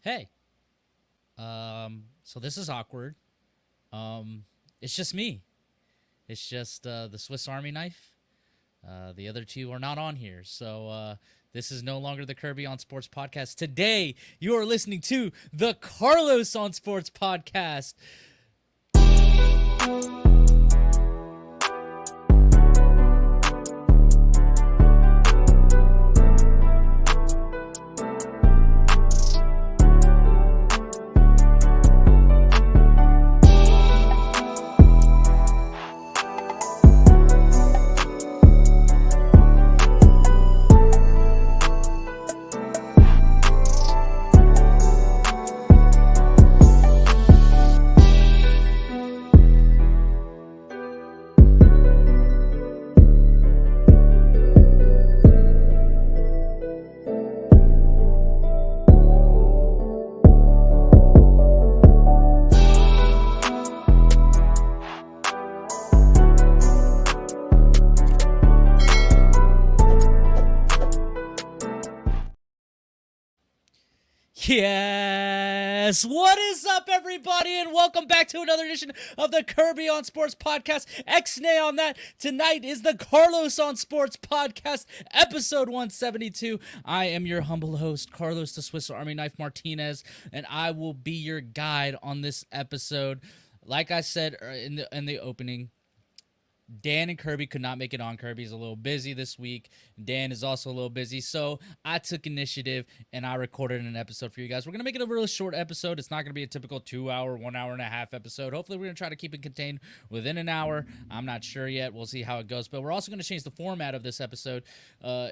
Hey, so this is awkward. It's just me. It's just the Swiss Army knife. The other two are not on here. So this is no longer the Kirby on Sports podcast. Today, you are listening to the Carlos on Sports podcast. Yes, what is up, everybody, and welcome back to another edition of the Kirby on Sports podcast. X-nay on that. Tonight is the Carlos on Sports podcast, episode 172. I am your humble host, Carlos the Swiss Army Knife Martinez, and I will be your guide on this episode. Like I said in the opening, Dan and Kirby could not make it on. Kirby's a little busy this week. Dan is also a little busy. So I took initiative and I recorded an episode for you guys. We're going to make it a really short episode. It's not going to be a typical 2 hour, 1 hour and a half episode. Hopefully, we're going to try to keep it contained within an hour. I'm not sure yet. We'll see how it goes. But we're also going to change the format of this episode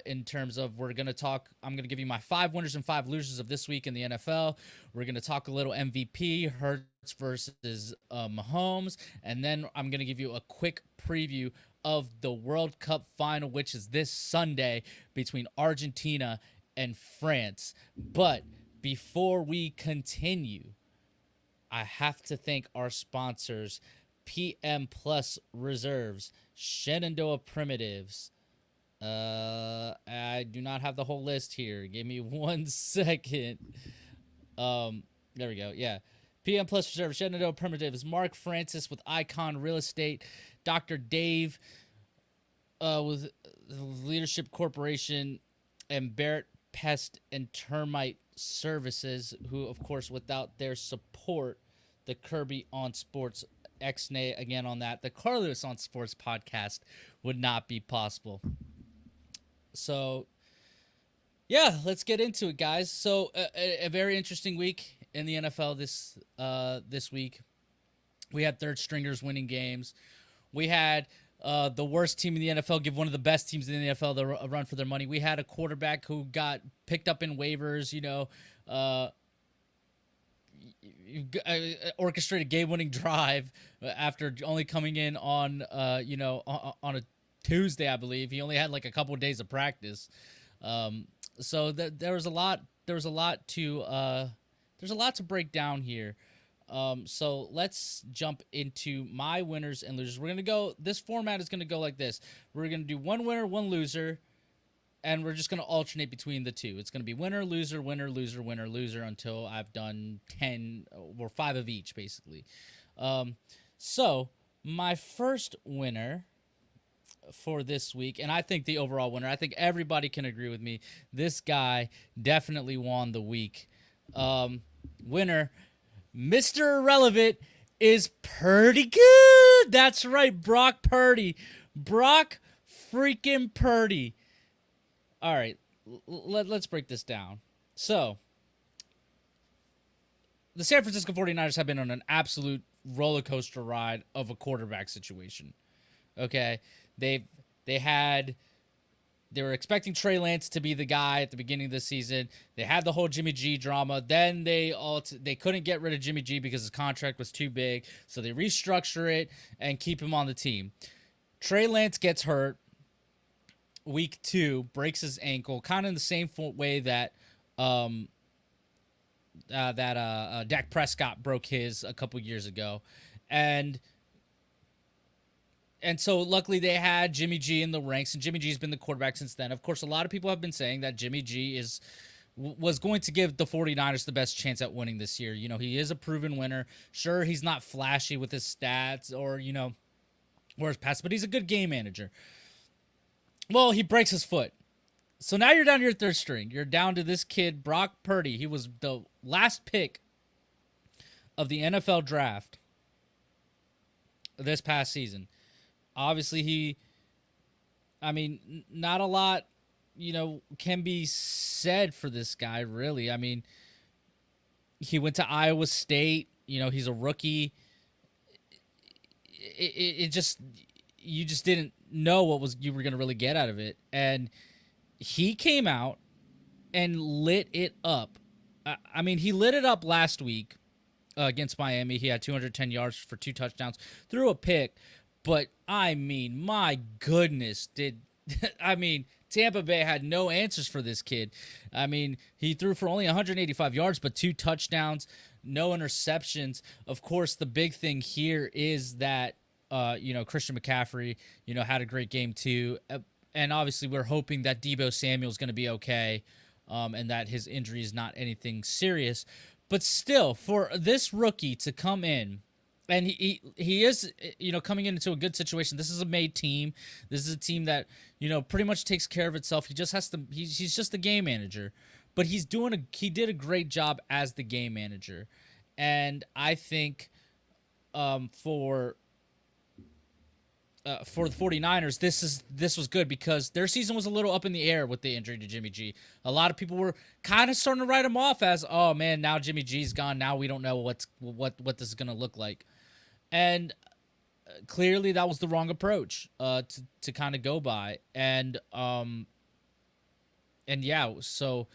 in terms of I'm going to give you my 5 winners and 5 losers of this week in the NFL. We're going to talk a little MVP, Hurts versus Mahomes. And then I'm going to give you a quick preview of the World Cup final, which is this Sunday between Argentina and France. But before we continue, I have to thank our sponsors, PM Plus Reserves, Shenandoah Primitives. I do not have the whole list here. Give me 1 second. There we go. Yeah. PM Plus Reserve, Shenandoah Primitives, Mark Francis with Icon Real Estate, Dr. Dave with Leadership Corporation, and Barrett Pest and Termite Services, who, of course, without their support, the Kirby on Sports, X-nay again on that, the Carlos on Sports podcast would not be possible. So, yeah, let's get into it, guys. So, a very interesting week in the NFL this week. We had third stringers winning games. We had the worst team in the NFL give one of the best teams in the NFL a run for their money. We had a quarterback who got picked up in waivers, orchestrated game-winning drive after only coming in on on a Tuesday, I believe. He only had like a couple of days of practice. So there was a lot. There's a lot to break down here. So let's jump into my winners and losers. This format is going to go like this. We're going to do 1 winner, 1 loser, and we're just going to alternate between the two. It's going to be winner, loser, winner, loser, winner, loser until I've done 10 or 5 of each, basically. So my first winner for this week, and I think the overall winner, I think everybody can agree with me, this guy definitely won the week. Winner, Mr. Irrelevant, is Purdy good. That's right, Brock Purdy. Brock freaking Purdy. All right, let's break this down. So, the San Francisco 49ers have been on an absolute roller coaster ride of a quarterback situation. Okay, they were expecting Trey Lance to be the guy at the beginning of the season. They had the whole Jimmy G drama. Then they couldn't get rid of Jimmy G because his contract was too big. So they restructure it and keep him on the team. Trey Lance gets hurt week 2, breaks his ankle, kind of in the same way that Dak Prescott broke his a couple years ago, and so luckily they had Jimmy G in the ranks, and Jimmy G's been the quarterback since then. Of course, a lot of people have been saying that Jimmy G is was going to give the 49ers the best chance at winning this year. He is a proven winner. Sure, he's not flashy with his stats or his pass, but he's a good game manager. Well, he breaks his foot. So now you're down to your third string. You're down to this kid, Brock Purdy. He was the last pick of the NFL draft this past season. Obviously, not a lot, can be said for this guy, really. He went to Iowa State. He's a rookie. It just, you just didn't know what you were going to really get out of it. And he came out and lit it up. He lit it up last week against Miami. He had 210 yards for 2 touchdowns, threw a pick. But, my goodness, Tampa Bay had no answers for this kid. He threw for only 185 yards, but 2 touchdowns, no interceptions. Of course, the big thing here is that, Christian McCaffrey, had a great game too. And obviously we're hoping that Deebo Samuel's going to be okay, and that his injury is not anything serious. But still, for this rookie to come in, and he is, coming into a good situation. This is a made team. This is a team that, pretty much takes care of itself. He just has to, he's just the game manager. But he did a great job as the game manager. And I think for the 49ers, this was good because their season was a little up in the air with the injury to Jimmy G. A lot of people were kind of starting to write him off as, oh man, now Jimmy G's gone. Now we don't know what this is going to look like. And clearly that was the wrong approach to kind of go by. And yeah, so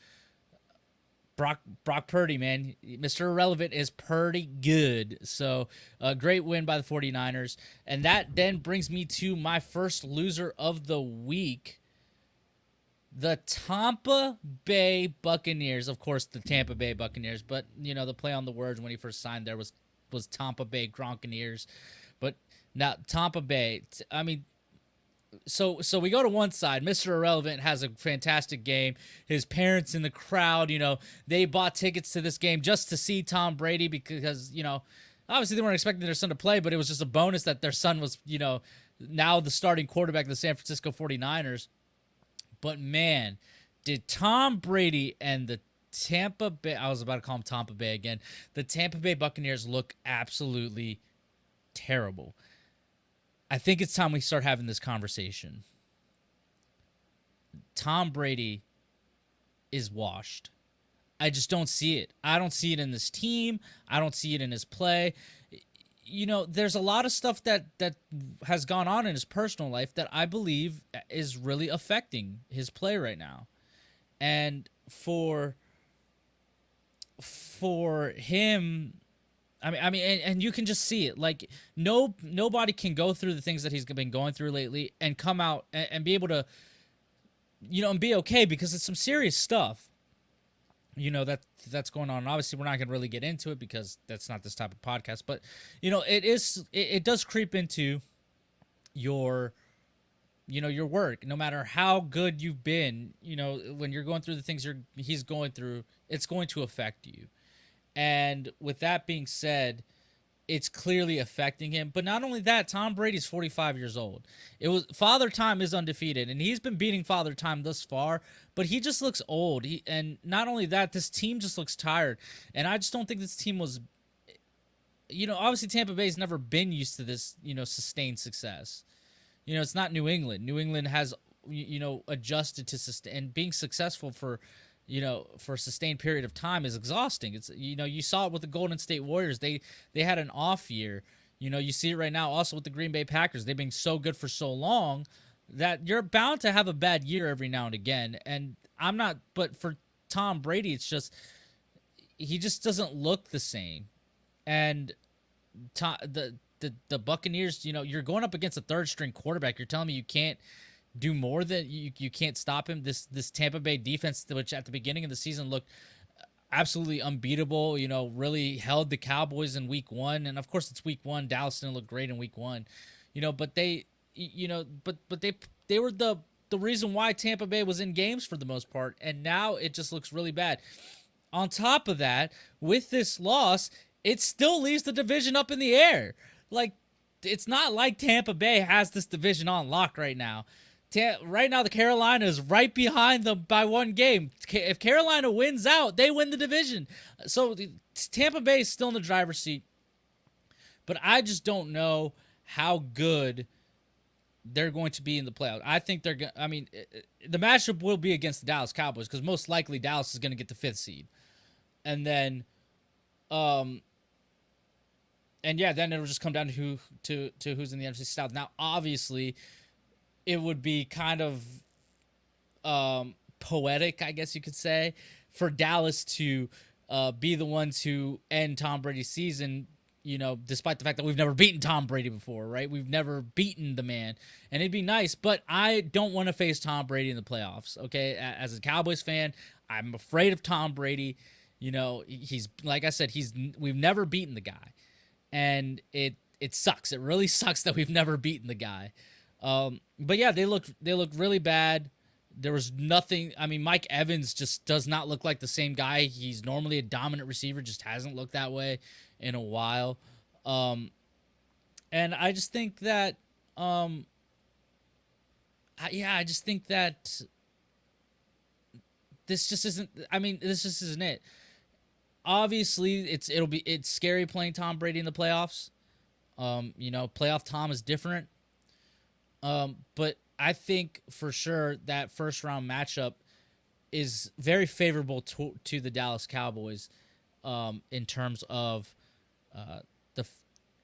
Brock Purdy, man, Mr. Irrelevant is pretty good. So a great win by the 49ers. And that then brings me to my first loser of the week. The Tampa Bay Buccaneers. Of course, the Tampa Bay Buccaneers. But, the play on the words when he first signed there was Tampa Bay Gronkaneers. But now Tampa Bay, So we go to one side. Mr. Irrelevant has a fantastic game. His parents in the crowd, they bought tickets to this game just to see Tom Brady because, obviously they weren't expecting their son to play, but it was just a bonus that their son was, now the starting quarterback of the San Francisco 49ers. But man, did Tom Brady and the Tampa Bay, I was about to call him Tampa Bay again, the Tampa Bay Buccaneers look absolutely terrible. I think it's time we start having this conversation. Tom Brady is washed. I just don't see it. I don't see it in this team. I don't see it in his play. There's a lot of stuff that has gone on in his personal life that I believe is really affecting his play right now. And for him, and you can just see it. Like nobody can go through the things that he's been going through lately and come out and be able to, and be okay because it's some serious stuff. That's going on. And obviously, we're not going to really get into it because that's not this type of podcast. But it does creep into your work. No matter how good you've been, when you're going through the things he's going through, it's going to affect you. And with that being said, it's clearly affecting him. But not only that, Tom Brady's 45 years old. Father Time is undefeated, and he's been beating Father Time thus far, but he just looks old. And not only that, this team just looks tired. And I just don't think this team was, obviously Tampa Bay's never been used to this, sustained success. It's not New England. New England has, adjusted to sustain, and being successful for a sustained period of time is exhausting. It's, you saw it with the Golden State Warriors. They had an off year. You see it right now also with the Green Bay Packers. They've been so good for so long that you're bound to have a bad year every now and again. And but for Tom Brady, it's just, he just doesn't look the same. And the Buccaneers, you're going up against a third string quarterback. You're telling me you can't do more than you can't stop him. This Tampa Bay defense, which at the beginning of the season looked absolutely unbeatable, really held the Cowboys in week 1. And of course it's week 1. Dallas didn't look great in week 1, but they, but they were the the reason why Tampa Bay was in games for the most part, and now it just looks really bad. On top of that, with this loss, it still leaves the division up in the air. Like, it's not like Tampa Bay has this division on lock right now. Right now, the Carolina is right behind them by one game. If Carolina wins out, they win the division. So Tampa Bay is still in the driver's seat. But I just don't know how good they're going to be in the playoffs. I think they're going to, I mean, the matchup will be against the Dallas Cowboys because most likely Dallas is going to get the 5th seed. And then, and yeah, then it'll just come down to who's in the NFC South. Now, obviously, it would be kind of poetic, I guess you could say, for Dallas to be the ones who end Tom Brady's season, you know, despite the fact that we've never beaten Tom Brady before, right? We've never beaten the man. And it'd be nice, but I don't want to face Tom Brady in the playoffs, okay? As a Cowboys fan, I'm afraid of Tom Brady. You know, he's, like I said, we've never beaten the guy. And it sucks. It really sucks that we've never beaten the guy. But yeah, they look really bad. There was nothing. I mean, Mike Evans just does not look like the same guy. He's normally a dominant receiver, just hasn't looked that way in a while. And I just think that, I just think that this just isn't. I mean, this just isn't it. Obviously, it's scary playing Tom Brady in the playoffs. You know, playoff Tom is different. But I think for sure that first round matchup is very favorable to the Dallas Cowboys, in terms of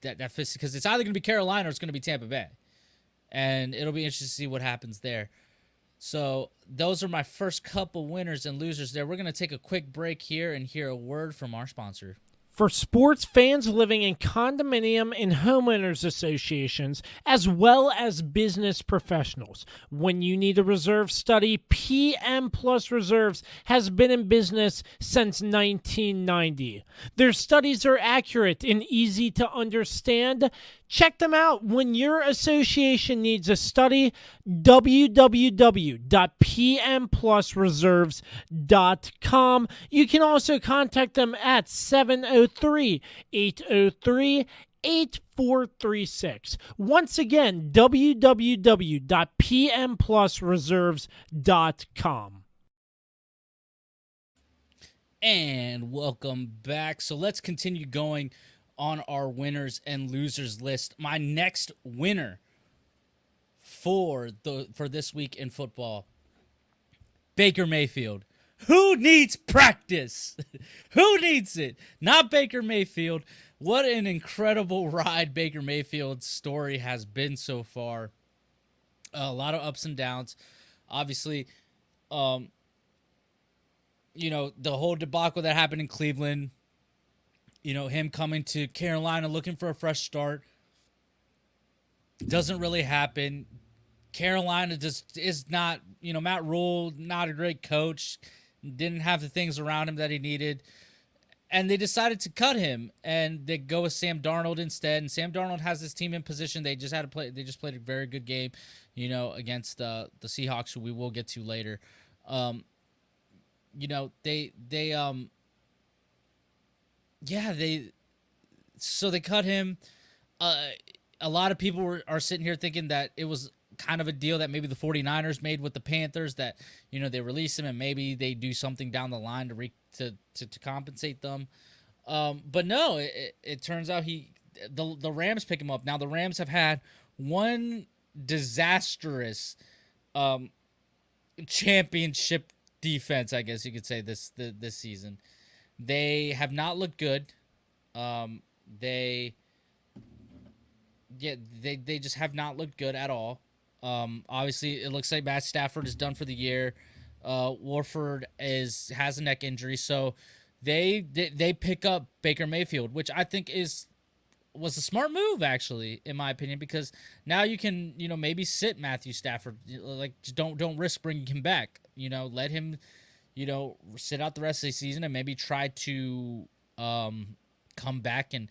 that because it's either going to be Carolina or it's going to be Tampa Bay, and it'll be interesting to see what happens there. So those are my first couple winners and losers there. We're going to take a quick break here and hear a word from our sponsor. For sports fans living in condominium and homeowners associations, as well as business professionals, when you need a reserve study, PM Plus Reserves has been in business since 1990. Their studies are accurate and easy to understand. Check them out when your association needs a study. www.pmplusreserves.com. You can also contact them at 703-803-8436. Once again, www.pmplusreserves.com. And welcome back. So let's continue going on our winners and losers list. My next winner for this week in football, Baker Mayfield. Who needs practice? Who needs it? Not Baker Mayfield. What an incredible ride Baker Mayfield's story has been so far. A lot of ups and downs. Obviously, you know, the whole debacle that happened in Cleveland, you know, him coming to Carolina looking for a fresh start doesn't really happen. Carolina just is not, you know, Matt Rule, not a great coach, didn't have the things around him that he needed. And they decided to cut him and they go with Sam Darnold instead. And Sam Darnold has this team in position. They just played a very good game, you know, against the Seahawks, who we will get to later. You know, they cut him. A lot of people are sitting here thinking that it was kind of a deal that maybe the 49ers made with the Panthers, that, you know, they release him and maybe they do something down the line to compensate them. But no, it turns out the Rams pick him up. Now the Rams have had one disastrous championship defense, I guess you could say, this season. They have not looked good. They just have not looked good at all. Obviously, it looks like Matt Stafford is done for the year. Warford has a neck injury, so they pick up Baker Mayfield, which I think was a smart move, actually, in my opinion, because now you can, you know, maybe sit Matthew Stafford, like, just don't risk bringing him back. You know, let him, you know, sit out the rest of the season and maybe try to come back and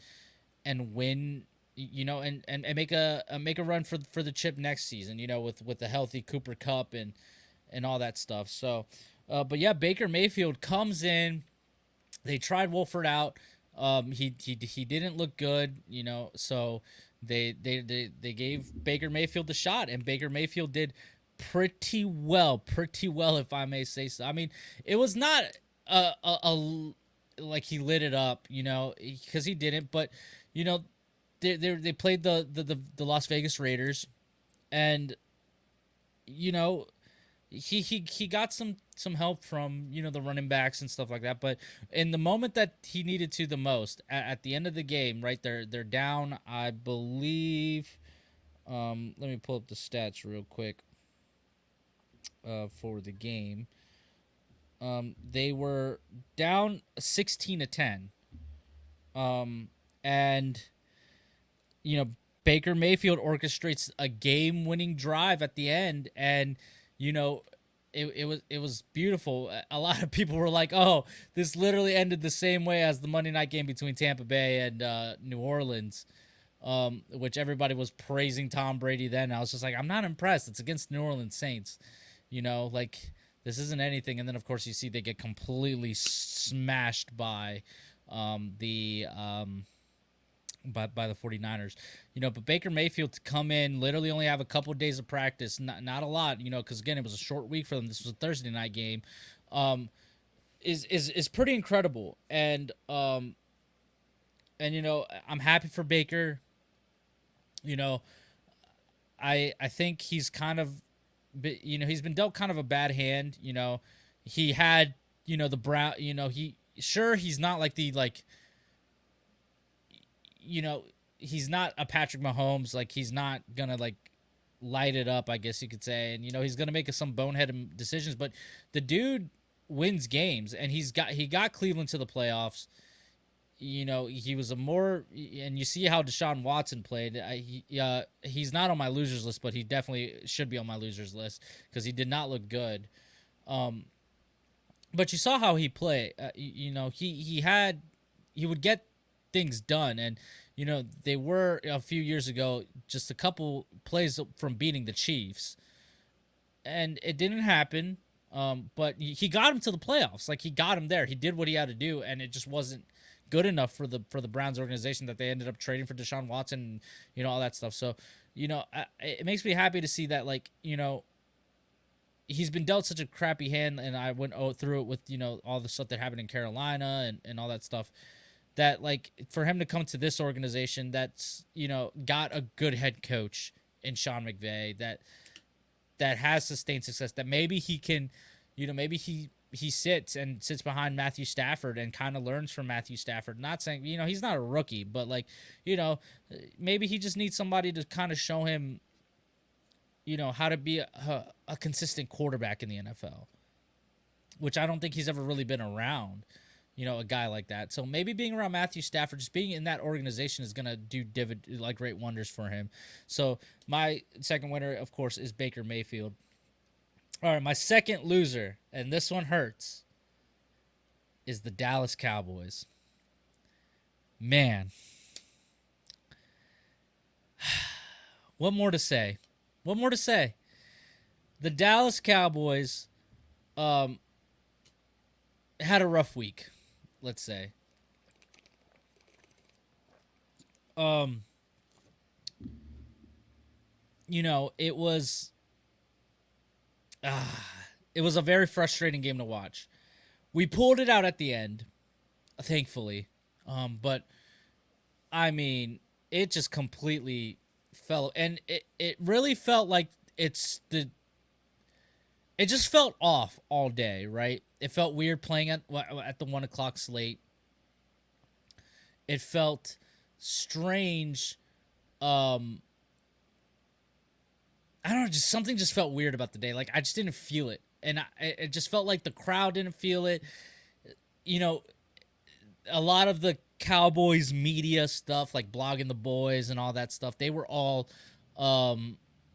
win and make a run for the chip next season, with the healthy Cooper Cup and all that stuff. So, but yeah, Baker Mayfield comes in. They tried Wolford out. He didn't look good, so they gave Baker Mayfield the shot, and Baker Mayfield did pretty well, if I may say so. I mean, it was not like he lit it up, because he didn't, but you know they played the Las Vegas Raiders, and you know he got some help from the running backs and stuff like that. But in the moment that he needed to the most, at the end of the game, right, they're down, I believe. Let me pull up the stats real quick for the game. They were down 16-10. And you know Baker Mayfield orchestrates a game-winning drive at the end, and you know it was beautiful. A lot of people were like, "Oh, this literally ended the same way as the Monday night game between Tampa Bay and New Orleans," which everybody was praising Tom Brady then. I was just like, I'm not impressed. It's against New Orleans Saints, like this isn't anything. And then of course you see they get completely smashed by the by the 49ers. But Baker Mayfield to come in, literally only have a couple of days of practice, not a lot, because again it was a short week for them. This was a Thursday night game. Is pretty incredible. And I'm happy for Baker. I think he's kind of he's been dealt kind of a bad hand. He had the Brown. He's not like he's not a Patrick Mahomes. Like, he's not gonna light it up, I guess you could say. And he's gonna make some boneheaded decisions, but the dude wins games, and he got Cleveland to the playoffs. He was and you see how Deshaun Watson played. He's not on my losers list, but he definitely should be on my losers list because he did not look good. But you saw how he played. He would get things done, and they were a few years ago just a couple plays from beating the Chiefs, and it didn't happen. But he got him to the playoffs. Like, he got him there. He did what he had to do, and it just wasn't good enough for the Browns organization that they ended up trading for Deshaun Watson, all that stuff. So, it makes me happy to see that, he's been dealt such a crappy hand, and I went through it with, all the stuff that happened in Carolina and all that stuff, that, for him to come to this organization that's, got a good head coach in Sean McVay, that has sustained success, that maybe he can, maybe he sits behind Matthew Stafford and kind of learns from Matthew Stafford. Not saying, he's not a rookie, but maybe he just needs somebody to kind of show him, how to be a consistent quarterback in the NFL, which I don't think he's ever really been around, a guy like that. So maybe being around Matthew Stafford, just being in that organization, is going to do great wonders for him. So my second winner, of course, is Baker Mayfield. All right, my second loser, and this one hurts, is the Dallas Cowboys. Man. What more to say? The Dallas Cowboys had a rough week, let's say. It was a very frustrating game to watch. We pulled it out at the end, thankfully. But I mean, it just completely fell, and it really felt like it just felt off all day, right? It felt weird playing at the 1:00 slate. It felt strange. I don't know, just something just felt weird about the day. Like, I just didn't feel it. And it just felt like the crowd didn't feel it. A lot of the Cowboys media stuff, like Blogging the Boys and all that stuff, they were all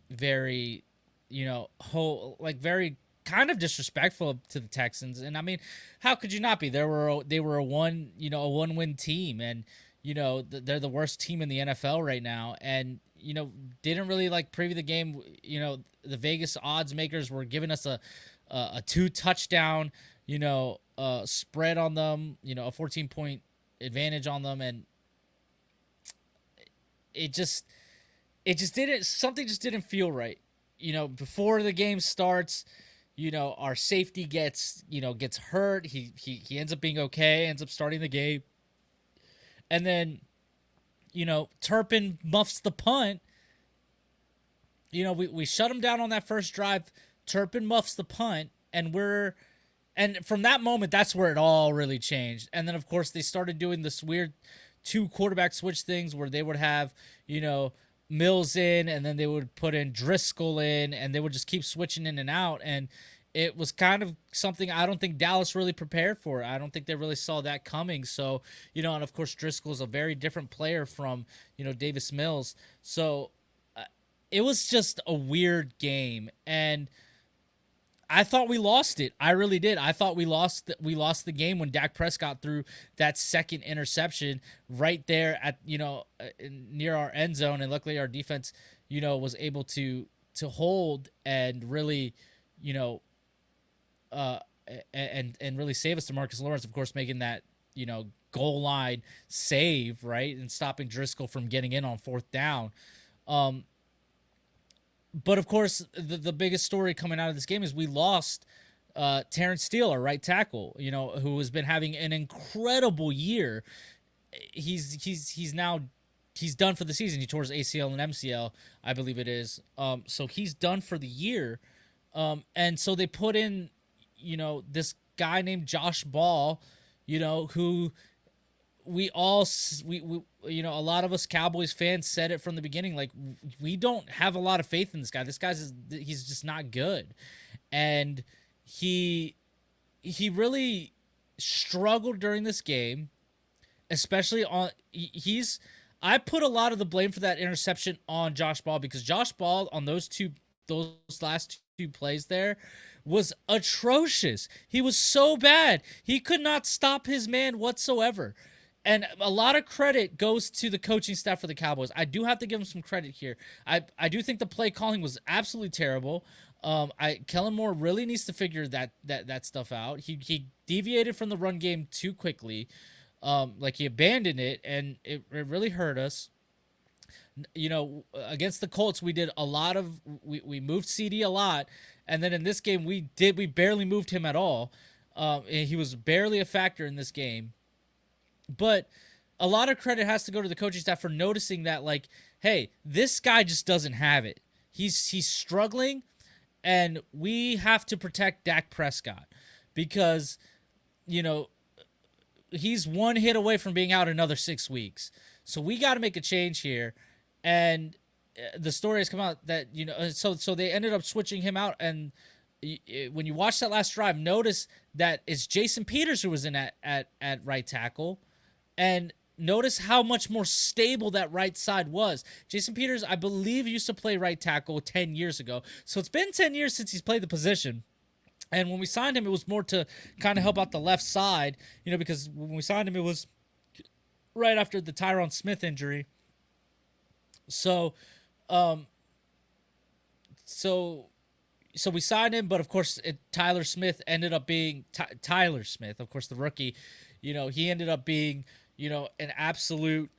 very, very kind of disrespectful to the Texans. And I mean, how could you not be? They were a one-win team, and they're the worst team in the NFL right now, and didn't really like preview the game. The Vegas odds makers were giving us a 2 touchdown spread on them, a 14-point advantage on them, and it just didn't something just didn't feel right. Before the game starts, our safety gets hurt. He ends up being okay, ends up starting the game. And then, Turpin muffs the punt. We shut him down on that first drive. Turpin muffs the punt, and from that moment, that's where it all really changed. And then, of course, they started doing this weird 2 quarterback switch things where they would have, Mills in, and then they would put in Driscoll in, and they would just keep switching in and out. And it was kind of something I don't think Dallas really prepared for. I don't think they really saw that coming. So, and of course, Driscoll is a very different player from, Davis Mills. So it was just a weird game. And I thought we lost it. I really did. I thought we lost the game when Dak Prescott threw that second interception right there at near our end zone, and luckily our defense was able to hold and really and really save us. DeMarcus Lawrence, of course, making that goal line save, right, and stopping Driscoll from getting in on 4th down. But of course, the biggest story coming out of this game is we lost Terrence Steele, our right tackle, who has been having an incredible year. He's done for the season. He tore his ACL and MCL, I believe it is. So he's done for the year. And so they put in, this guy named Josh Ball, who we a lot of us Cowboys fans said it from the beginning, like, we don't have a lot of faith in this guy. He's just not good. And he really struggled during this game, especially I put a lot of the blame for that interception on Josh Ball, because Josh Ball on those last 2 plays there was atrocious. He was so bad. He could not stop his man whatsoever. And a lot of credit goes to the coaching staff for the Cowboys. I do have to give them some credit here. I do think the play calling was absolutely terrible. Kellen Moore really needs to figure that stuff out. He deviated from the run game too quickly. He abandoned it, and it really hurt us. Against the Colts, we did a lot of we moved CD a lot, and then in this game we barely moved him at all. And he was barely a factor in this game. But a lot of credit has to go to the coaching staff for noticing that, like, hey, this guy just doesn't have it. He's struggling, and we have to protect Dak Prescott because, he's 1 hit away from being out another 6 weeks. So we got to make a change here. And the story has come out that, so they ended up switching him out. And when you watch that last drive, notice that it's Jason Peters who was in at right tackle. And notice how much more stable that right side was. Jason Peters, I believe, used to play right tackle 10 years ago. So it's been 10 years since he's played the position. And when we signed him, it was more to kind of help out the left side, because when we signed him, it was right after the Tyron Smith injury. So we signed him, but of course, Tyler Smith ended up being Tyler Smith, of course, the rookie. He ended up being, an absolute,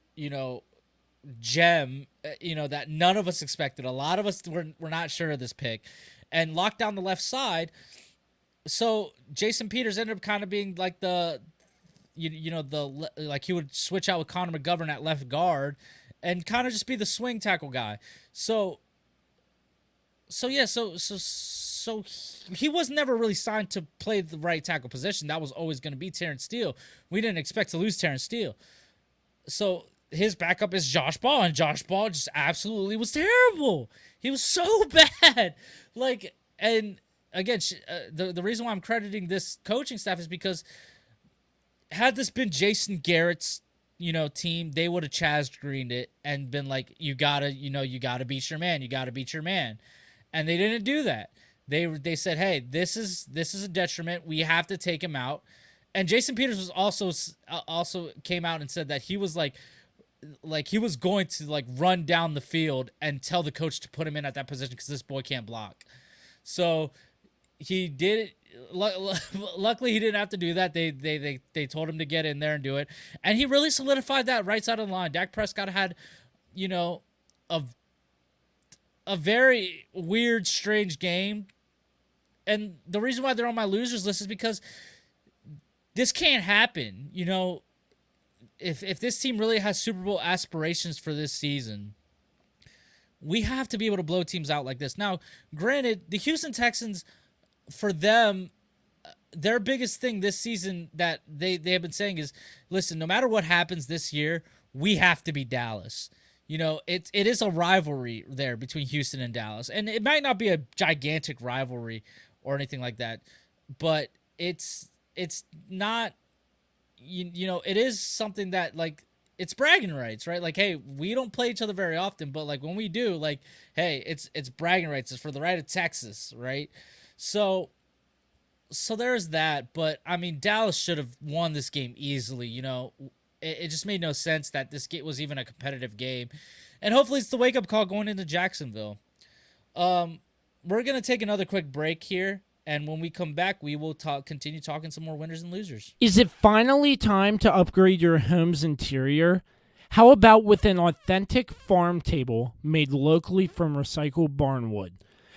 gem, that none of us expected. A lot of us were not sure of this pick, and locked down the left side. So Jason Peters ended up kind of being like like he would switch out with Connor McGovern at left guard and kind of just be the swing tackle guy. So he was never really signed to play the right tackle position. That was always going to be Terrence Steele. We didn't expect to lose Terrence Steele. So his backup is Josh Ball, and Josh Ball just absolutely was terrible. He was so bad. And again, the reason why I'm crediting this coaching staff is because had this been Jason Garrett's, team, they would have Chaz Greened it and been like, you gotta beat your man. You gotta beat your man. And they didn't do that. They said, hey, this is a detriment. We have to take him out. And Jason Peters was also came out and said that he was like like he was going to like run down the field and tell the coach to put him in at that position because this boy can't block. So he did it. Luckily, he didn't have to do that. They told him to get in there and do it, and he really solidified that right side of the line. Dak Prescott had, you know, a very weird, strange game, and the reason why they're on my losers list is because this can't happen. You know, if this team really has Super Bowl aspirations for this season, we have to be able to blow teams out like this. Now, granted, the Houston Texans, for them, their biggest thing this season that they have been saying is, listen, no matter what happens this year, we have to beat Dallas. You know, it is a rivalry there between Houston and Dallas. And it might not be a gigantic rivalry or anything like that, but it's not, you know, it is something that, like, it's bragging rights, right? Like, hey, we don't play each other very often, but like when we do, like, hey, it's bragging rights. It's for the right of Texas, right? So there's that. But I mean, Dallas should have won this game easily. You know, it just made no sense that this game was even a competitive game, and hopefully it's the wake up call going into Jacksonville. We're gonna take another quick break here. And when we come back, we will continue talking some more winners and losers. Is it finally time to upgrade your home's interior? How about with an authentic farm table made locally from recycled barnwood?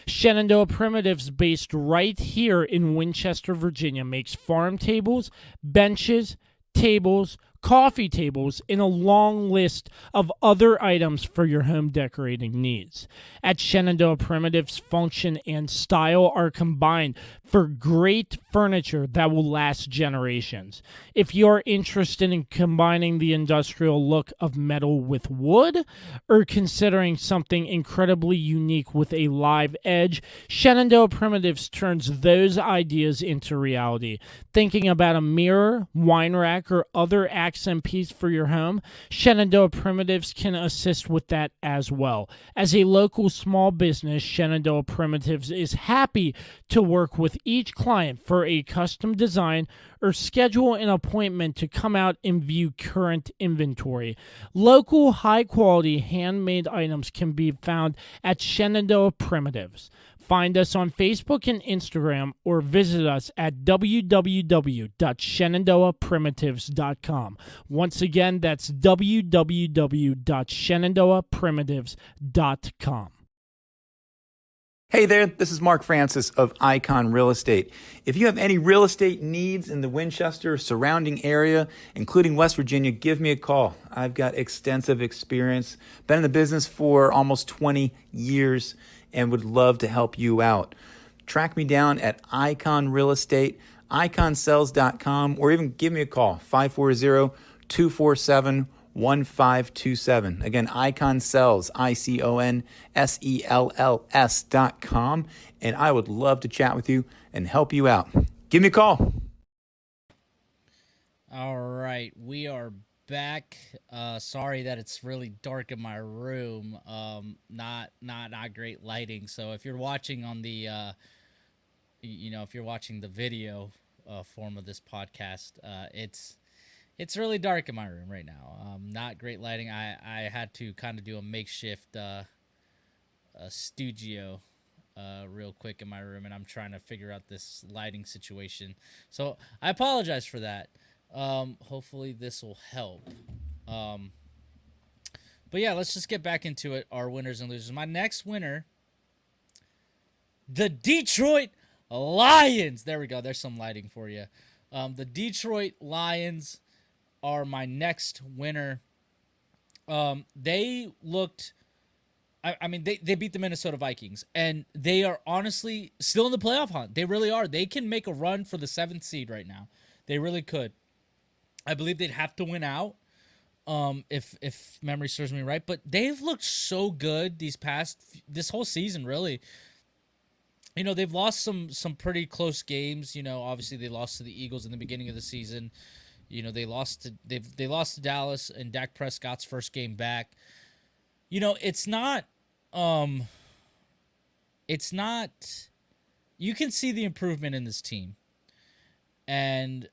Shenandoah Primitives, based right here in Winchester, Virginia, makes farm tables, benches, tables, coffee tables, and a long list of other items for your home decorating needs. At Shenandoah Primitives, function and style are combined for great furniture that will last generations. If you're interested in combining the industrial look of metal with wood, or considering something incredibly unique with a live edge, Shenandoah Primitives turns those ideas into reality. Thinking about a mirror, wine rack, or other accent piece for your home, Shenandoah Primitives can assist with that as well. As a local small business, Shenandoah Primitives is happy to work with each client for a custom design or schedule an appointment to come out and view current inventory. Local, high-quality, handmade items can be found at Shenandoah Primitives. Find us on Facebook and Instagram or visit us at www.shenandoahprimitives.com. Once again, that's www.shenandoahprimitives.com. Hey there, this is Mark Francis of Icon Real Estate. If you have any real estate needs in the Winchester surrounding area, including West Virginia, give me a call. I've got extensive experience, been in the business for almost 20 years, and would love to help you out. Track me down at Icon Real Estate, iconsells.com, or even give me a call, 540-247-1527. Again, Icon Sells, ICONSELLS.com, and I would love to chat with you and help you out. Give me a call. All right, we are back. Sorry that it's really dark in my room. Not great lighting. So if you're watching on the, if you're watching the video form of this podcast, it's really dark in my room right now. Not great lighting. I had to kind of do a makeshift studio real quick in my room, and I'm trying to figure out this lighting situation. So I apologize for that. Hopefully this will help. But yeah, let's just get back into it. Our winners and losers. My next winner, the Detroit Lions. There we go. There's some lighting for you. The Detroit Lions are my next winner. They looked, I mean, they beat the Minnesota Vikings, and they are honestly still in the playoff hunt. They really are. They can make a run for the 7th seed right now. They really could. I believe they'd have to win out, if memory serves me right. But they've looked so good this whole season, really. You know, they've lost some pretty close games. You know, obviously they lost to the Eagles in the beginning of the season. You know, they lost to Dallas in Dak Prescott's first game back. You know, it's not you can see the improvement in this team. And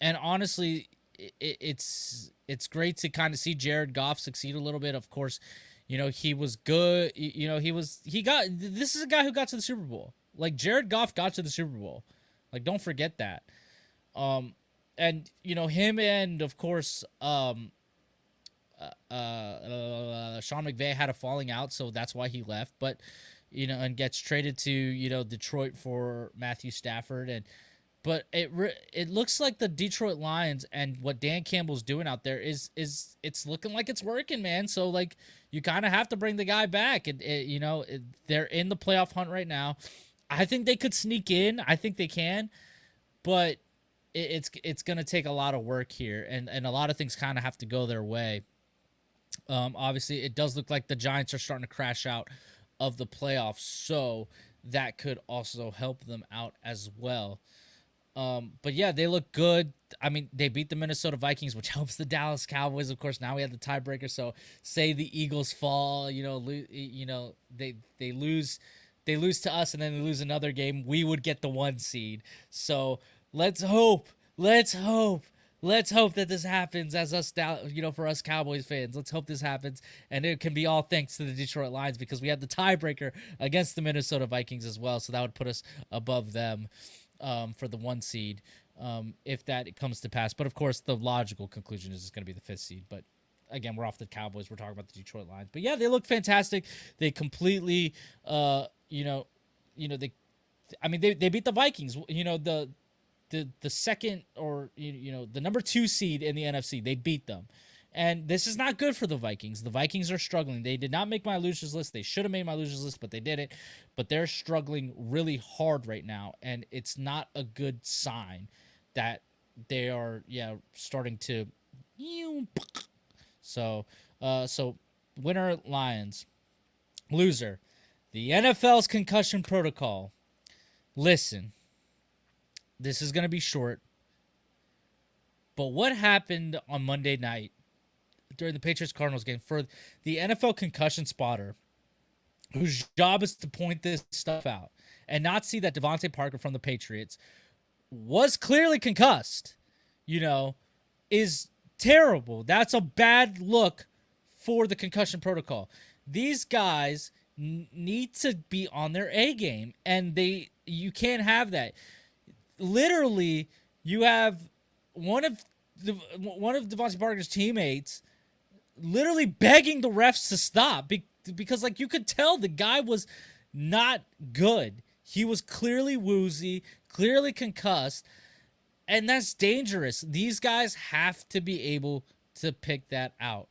honestly, it's great to kind of see Jared Goff succeed a little bit. Of course, he was good. He got this is a guy who got to the Super Bowl. Like Jared Goff got to the Super Bowl. Like don't forget that. And him and of course Sean McVay had a falling out, so that's why he left. But and gets traded to Detroit for Matthew Stafford, but it looks like the Detroit Lions and what Dan Campbell's doing out there is it's looking like it's working, man. So like you kind of have to bring the guy back, and they're in the playoff hunt right now. I think they could sneak in. I think they can, but it's gonna take a lot of work here, and a lot of things kind of have to go their way. Obviously, it does look like the Giants are starting to crash out of the playoffs, so that could also help them out as well. But yeah, they look good. I mean, they beat the Minnesota Vikings, which helps the Dallas Cowboys. Of course, now we have the tiebreaker. So, say the Eagles fall, they lose to us, and then they lose another game, we would get the 1 seed. So let's hope that this happens as us, for us Cowboys fans. Let's hope this happens, and it can be all thanks to the Detroit Lions because we have the tiebreaker against the Minnesota Vikings as well. So that would put us above them for the 1 seed if that comes to pass. But of course, the logical conclusion is it's going to be the 5th seed. But again, we're off the Cowboys. We're talking about the Detroit Lions. But yeah, they look fantastic. They completely, they beat the Vikings. The second or the number 2 seed in the NFC. They beat them. And this is not good for the Vikings. The Vikings are struggling. They did not make my losers list. They should have made my losers list, but they didn't. But they're struggling really hard right now, and it's not a good sign that they are starting to so winner Lions, loser the NFL's concussion protocol. Listen, this is going to be short, but what happened on Monday night during the Patriots-Cardinals game for the NFL concussion spotter, whose job is to point this stuff out and not see that Devontae Parker from the Patriots was clearly concussed, is terrible. That's a bad look for the concussion protocol. These guys need to be on their A game, and you can't have that. Literally, you have one of Devontae Parker's teammates literally begging the refs to stop because like you could tell the guy was not good. He was clearly woozy, clearly concussed, and that's dangerous. These guys have to be able to pick that out.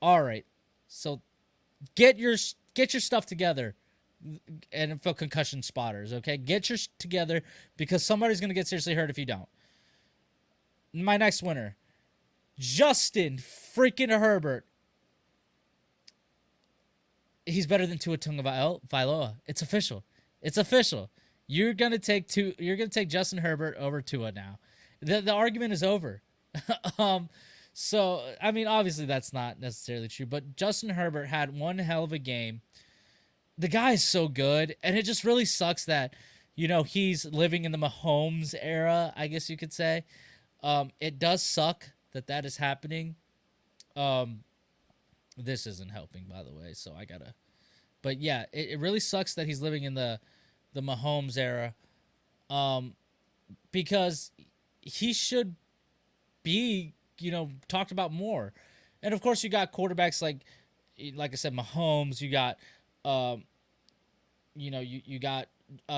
All right, so get your stuff together, NFL concussion spotters. Okay, get your together because somebody's gonna get seriously hurt if you don't. My next winner, Justin freaking Herbert. He's better than Tua Tagovailoa. It's official. It's official. You're gonna take Justin Herbert over Tua now. The argument is over. So I mean, obviously that's not necessarily true, but Justin Herbert had one hell of a game. The guy is so good, and it just really sucks that he's living in the Mahomes era, I guess you could say. It does suck that is happening. This isn't helping, by the way, so I gotta. But yeah, it really sucks that he's living in the Mahomes era, because he should be talked about more. And of course, you got quarterbacks like I said, Mahomes. You got you got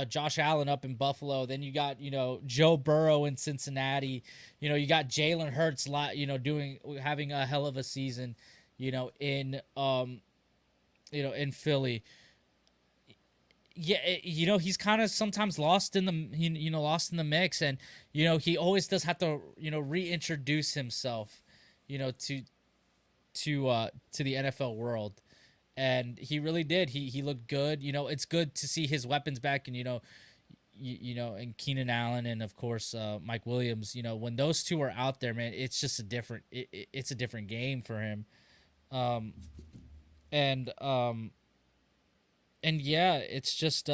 Josh Allen up in Buffalo. Then you got Joe Burrow in Cincinnati. You got Jalen Hurts having a hell of a season. In Philly. Yeah, he's kind of sometimes lost in the mix, and he always does have to reintroduce himself, to the NFL world, and he really did. He looked good. It's good to see his weapons back, and and Keenan Allen, and of course Mike Williams. When those two are out there, man, it's just it's a different game for him. And yeah, it's just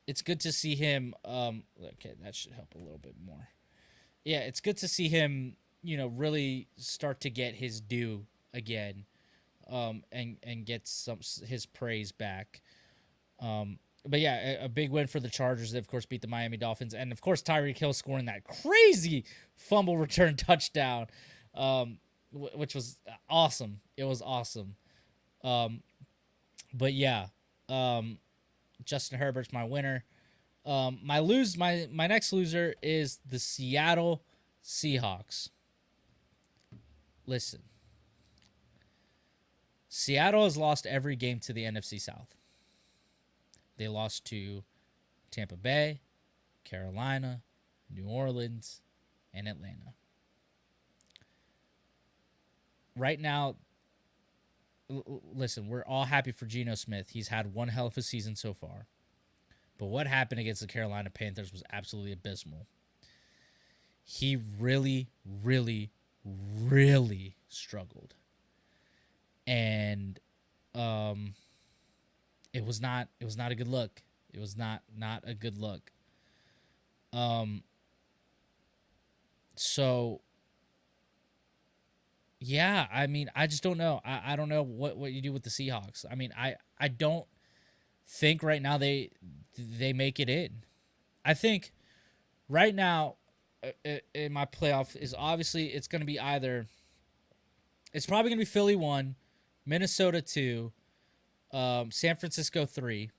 it's good to see him. Okay, that should help a little bit more. yeah, it's good to see him, really start to get his due again, and get his praise back. But yeah, a big win for the Chargers. They of course beat the Miami Dolphins, and of course Tyreek Hill scoring that crazy fumble return touchdown, which was awesome. It was awesome. But yeah, Justin Herbert's my winner. My next loser is the Seattle Seahawks. Listen, Seattle has lost every game to the NFC South. They lost to Tampa Bay, Carolina, New Orleans, and Atlanta. Right now, listen, we're all happy for Geno Smith. He's had one hell of a season so far. But what happened against the Carolina Panthers was absolutely abysmal. He really, really, really struggled. And it was not a good look. It was not a good look. So yeah, I mean, I just don't know. I don't know what you do with the Seahawks. I mean, I don't think right now they make it in. I think right now in my playoff is obviously it's going to be it's probably going to be Philly 1, Minnesota 2, San Francisco 3,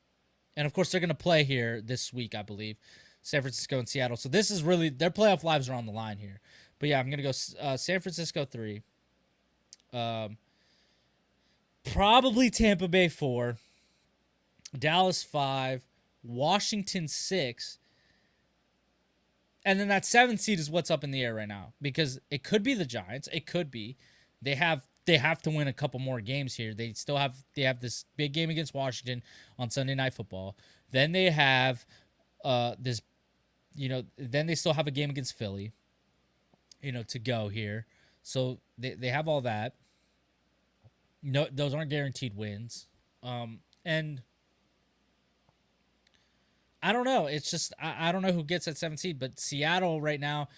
and of course they're going to play here this week, I believe, San Francisco and Seattle. So this is really their playoff lives are on the line here. But yeah, I'm going to go San Francisco 3, probably Tampa Bay 4, Dallas 5, Washington 6, and then that 7th seed is what's up in the air right now because it could be the Giants. It could be they have to win a couple more games here. They have this big game against Washington on Sunday Night Football. Then they have this, then they still have a game against Philly, to go here. So they have all that. No, those aren't guaranteed wins. And I don't know. It's just I don't know who gets that 7th seed, but Seattle right now,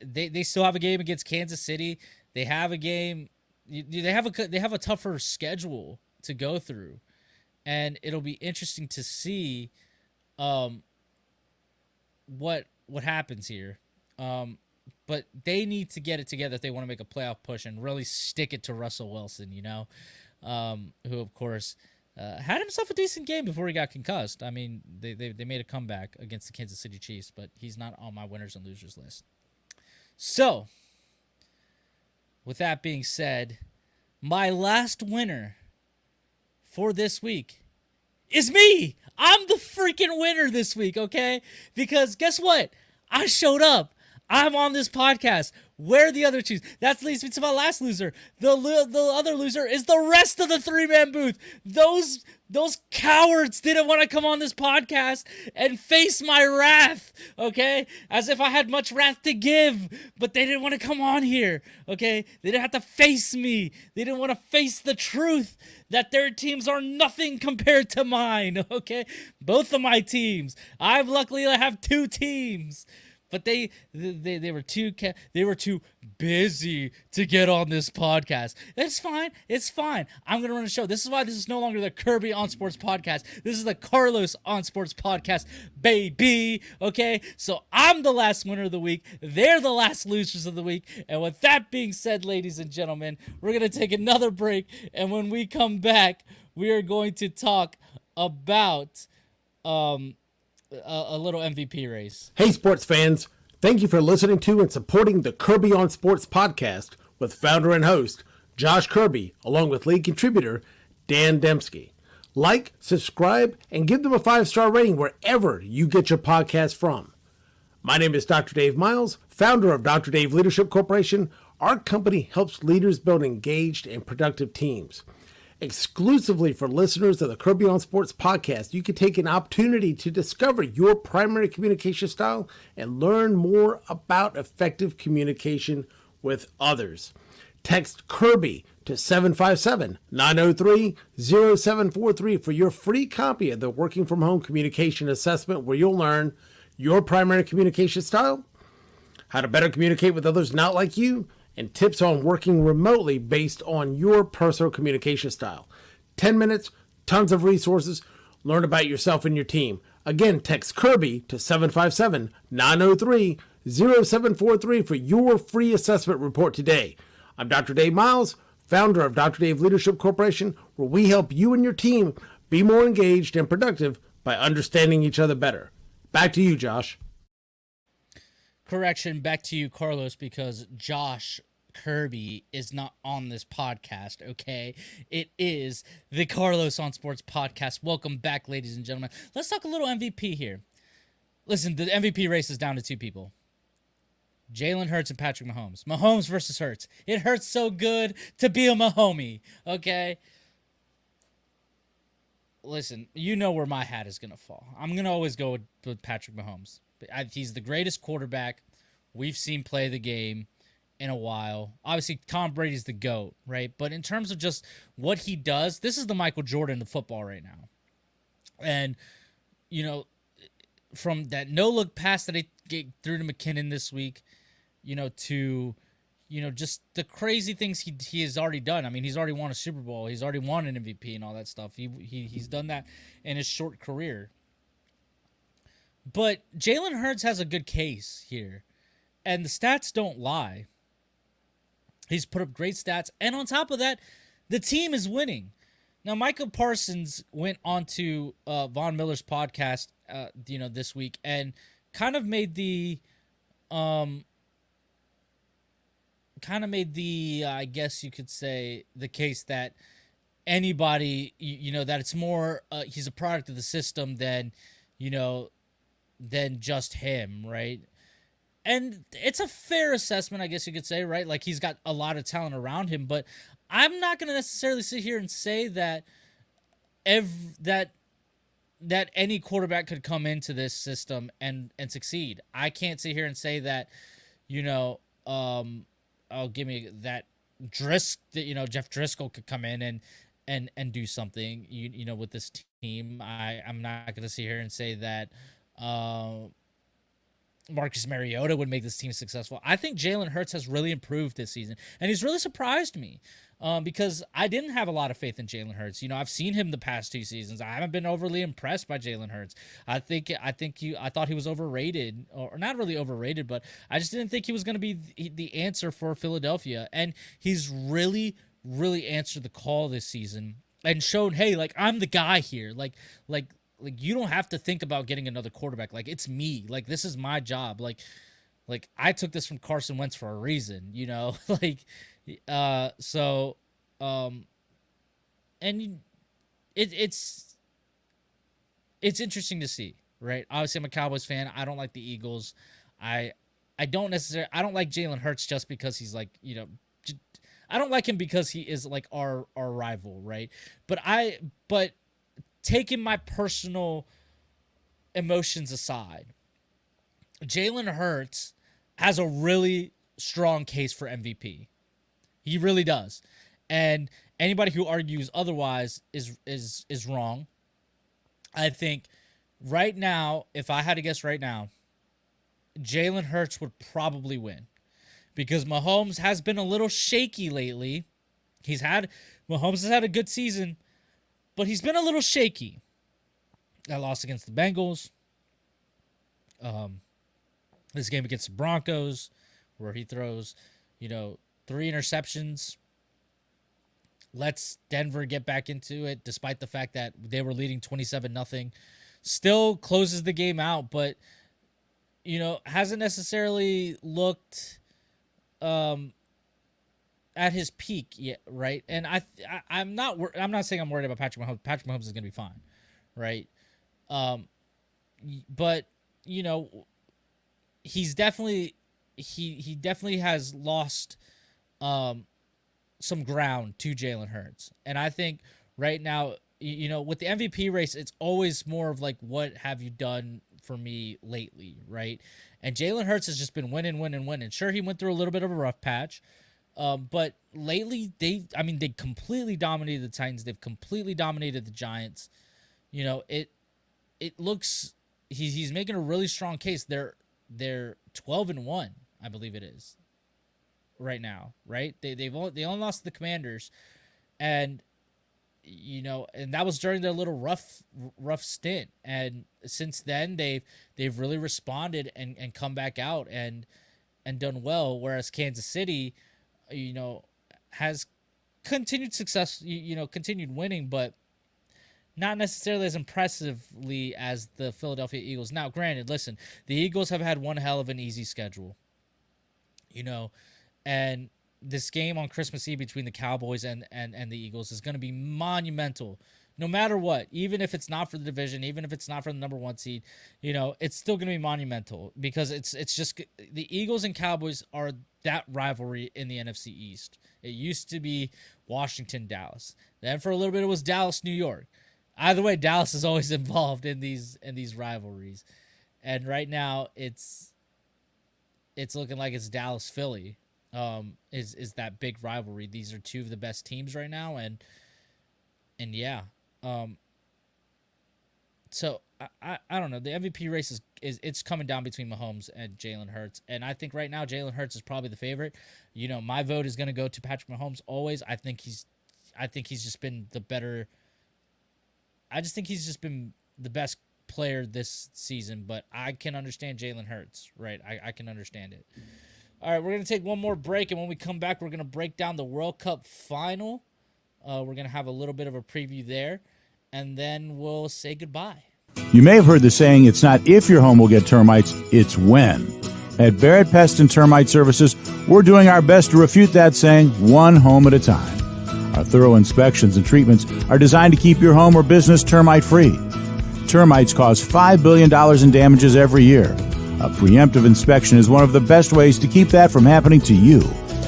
they still have a game against Kansas City. They have a game. They have a tougher schedule to go through, and it'll be interesting to see what happens here. But they need to get it together if they want to make a playoff push and really stick it to Russell Wilson. Who of course. Had himself a decent game before he got concussed. I mean, they made a comeback against the Kansas City Chiefs, but he's not on my winners and losers list. So, with that being said, my last winner for this week is me. I'm the freaking winner this week, okay? Because guess what? I showed up. I'm on this podcast. Where are the other two? That leads me to my last loser. The other loser is the rest of the 3-man booth. Those cowards didn't want to come on this podcast and face my wrath, okay? As if I had much wrath to give, but they didn't want to come on here, okay? They didn't have to face me. They didn't want to face the truth that their teams are nothing compared to mine, okay? Both of my teams. I luckily have 2 teams. But they were too busy to get on this podcast. It's fine. It's fine. I'm gonna run a show. This is why this is no longer the Kirby on Sports podcast. This is the Carlos on Sports podcast, baby. Okay. So I'm the last winner of the week. They're the last losers of the week. And with that being said, ladies and gentlemen, we're gonna take another break. And when we come back, we are going to talk about a little MVP race. Hey, sports fans. Thank you for listening to and supporting the Kirby on Sports podcast with founder and host Josh Kirby, along with lead contributor Dan Dembski. Like, subscribe, and give them a 5-star rating wherever you get your podcast from. My name is Dr. Dave Miles, founder of Dr. Dave Leadership Corporation. Our company helps leaders build engaged and productive teams. Exclusively for listeners of the Kirby on Sports podcast, you can take an opportunity to discover your primary communication style and learn more about effective communication with others. Text Kirby to 757-903-0743 for your free copy of the Working From Home Communication Assessment, where you'll learn your primary communication style, how to better communicate with others not like you, and tips on working remotely based on your personal communication style. 10 minutes, tons of resources. Learn about yourself and your team. Again, text Kirby to 757-903-0743 for your free assessment report today. I'm Dr. Dave Miles, founder of Dr. Dave Leadership Corporation, where we help you and your team be more engaged and productive by understanding each other better. Back to you, Josh. Correction, back to you, Carlos, because Josh Kirby is not on this podcast, okay? It is the Carlos on Sports podcast. Welcome back, ladies and gentlemen. Let's talk a little MVP here. Listen, the MVP race is down to two people. Jalen Hurts and Patrick Mahomes. Mahomes versus Hurts. It hurts so good to be a Mahomie, okay? Listen, you know where my hat is going to fall. I'm going to always go with Patrick Mahomes. He's the greatest quarterback we've seen play the game in a while. Obviously, Tom Brady's the GOAT, right? But in terms of just what he does, this is the Michael Jordan of football right now. And, you know, from that no-look pass that he threw to McKinnon this week, you know, to, you know, just the crazy things he has already done. I mean, he's already won a Super Bowl. He's already won an MVP and all that stuff. He's done that in his short career. But Jalen Hurts has a good case here. And the stats don't lie. He's put up great stats. And on top of that, the team is winning. Now, Michael Parsons went on to Von Miller's podcast, you know, this week and kind of made the, I guess you could say, the case that anybody, you know, that it's more, he's a product of the system than, you know, than just him, right? And it's a fair assessment, I guess you could say, right? Like, he's got a lot of talent around him, but I'm not going to necessarily sit here and say that that any quarterback could come into this system and succeed. I can't sit here and say that, you know, give me that Jeff Driscoll could come in and do something, you know, with this team. I'm not going to sit here and say that Marcus Mariota would make this team successful. I think Jalen Hurts has really improved this season, and he's really surprised me because I didn't have a lot of faith in Jalen Hurts. You know, I've seen him the past 2 seasons. I haven't been overly impressed by Jalen Hurts. I thought he was overrated, or not really overrated, but I just didn't think he was going to be the answer for Philadelphia, and he's really, really answered the call this season and shown, hey, like, I'm the guy here. Like you don't have to think about getting another quarterback. Like, it's me. Like, this is my job. Like I took this from Carson Wentz for a reason, you know? And it's interesting to see, right? Obviously, I'm a Cowboys fan. I don't like the Eagles. I don't like Jalen Hurts just because he's like, you know, I don't like him because he is like our rival, right? But taking my personal emotions aside, Jalen Hurts has a really strong case for MVP. He really does. And anybody who argues otherwise is wrong. I think right now, if I had to guess right now, Jalen Hurts would probably win because Mahomes has been a little shaky lately. Mahomes has had a good season, but he's been a little shaky. That loss against the Bengals. This game against the Broncos, where he throws, you know, 3 interceptions. Lets Denver get back into it, despite the fact that they were leading 27-0. Still closes the game out, but, you know, hasn't necessarily looked at his peak yet, right? And I'm not saying I'm worried about Patrick Mahomes. Patrick Mahomes is going to be fine, right? But, you know, he's definitely he definitely has lost some ground to Jalen Hurts. And I think right now, you know, with the MVP race, it's always more of like, what have you done for me lately, right? And Jalen Hurts has just been winning. Sure, he went through a little bit of a rough patch, but lately they completely dominated the Titans. They've completely dominated the Giants. You know, it looks he's making a really strong case. They're 12-1. I believe it is right now. Right? They only lost to the Commanders, and and that was during their little rough stint. And since then, they've really responded and come back out and done well. Whereas Kansas City, has continued success, continued winning, but not necessarily as impressively as the Philadelphia Eagles. Now, granted, listen, the Eagles have had one hell of an easy schedule, and this game on Christmas Eve between the Cowboys and the Eagles is going to be monumental. No matter what, even if it's not for the division, even if it's not for the number 1 seed, it's still going to be monumental because it's just the Eagles and Cowboys are that rivalry in the NFC East. It used to be Washington, Dallas. Then for a little bit it was Dallas, New York. Either way, Dallas is always involved in these rivalries. And right now it's looking like it's Dallas, Philly. Is that big rivalry. These are two of the best teams right now, and yeah. So I don't know. The MVP race is it's coming down between Mahomes and Jalen Hurts, and I think right now Jalen Hurts is probably the favorite. My vote is going to go to Patrick Mahomes always. I think he's just been the better. I just think he's just been the best player this season, but I can understand Jalen Hurts, right? I can understand it. All right, we're going to take one more break, and when we come back, we're going to break down the World Cup final. We're going to have a little bit of a preview there, and then we'll say goodbye. You may have heard the saying, it's not if your home will get termites, it's when. At Barrett Pest and Termite Services, we're doing our best to refute that saying one home at a time. Our thorough inspections and treatments are designed to keep your home or business termite-free. Termites cause $5 billion in damages every year. A preemptive inspection is one of the best ways to keep that from happening to you.